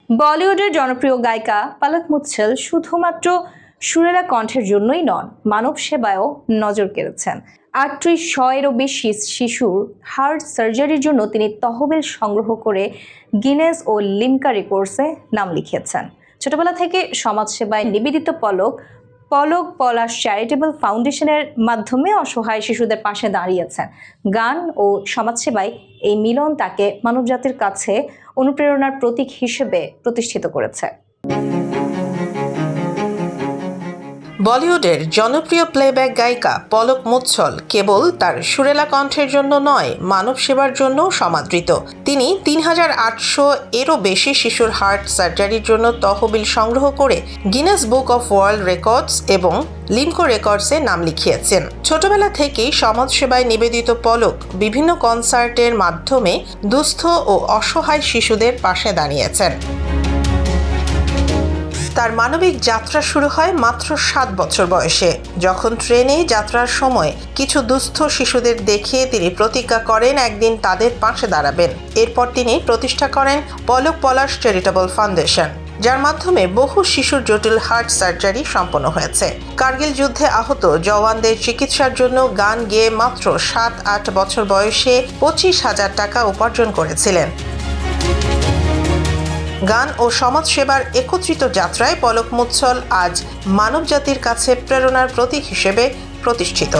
বলিউডের জনপ্রিয় গায়িকা পলক মুচ্ছল শুধুমাত্র সুরেলা কণ্ঠের জন্যই নন, মানব সেবায়ও নজর কেড়েছেন। ৩৮০০-এরও বেশি শিশুর হার্ট সার্জারির জন্য তিনি তহবিল সংগ্রহ করে গিনেস ও লিমকা রেকর্ডসে নাম লিখিয়েছেন। ছোটবেলা থেকে সমাজসেবায় নিবেদিত পলক পলাশ চ্যারিটেবল ফাউন্ডেশনের মাধ্যমে অসহায় শিশুদের পাশে দাঁড়িয়েছেন। গান ও সমাজসেবায় এই মিলন তাকে মানবজাতির কাছে অনুপ্রেরণার প্রতীক হিসেবে প্রতিষ্ঠিত করেছে। বলিউডের জনপ্রিয় প্লেব্যাক গায়িকা পলক মুচ্ছল কেবল তার সুরেলা কণ্ঠের জন্য নয়, মানব সেবার জন্যও সমাদৃত। তিনি ৩৮০০-এরও বেশি শিশুর হার্ট সার্জারির জন্য তহবিল সংগ্রহ করে Guinness book of world records এবং লিমকো রেকর্ডসে নাম লিখিয়েছেন। ছোটবেলা থেকেই সমাজসেবায় নিবেদিত পলক বিভিন্ন কনসার্টের মাধ্যমে দুস্থ ও অসহায় শিশুদের পাশে দাঁড়িয়েছেন। তার মানবিক যাত্রা শুরু হয় মাত্র ৭ বছর বয়সে, যখন ট্রেনে যাত্রার সময় কিছু দুস্থ শিশুদের দেখে তিনি প্রতিজ্ঞা করেন একদিন তাদের পাশে দাঁড়াবেন। এরপর তিনি প্রতিষ্ঠা করেন পলাশ চ্যারিটেবল ফাউন্ডেশন, যার মাধ্যমে বহু শিশুর জটিল হার্ট সার্জারি সম্পন্ন হয়েছে। কার্গিল যুদ্ধে আহত জওয়ানদের চিকিৎসার জন্য গান গেয়ে মাত্র ৭-৮ বছর বয়সে ২৫,০০০ টাকা উপার্জন করেছিলেন। গান ও সমাজসেবার একত্রিত যাত্রায় পলক মুচ্ছল আজ মানবজাতির কাছে প্রেরণার প্রতীক হিসেবে প্রতিষ্ঠিত।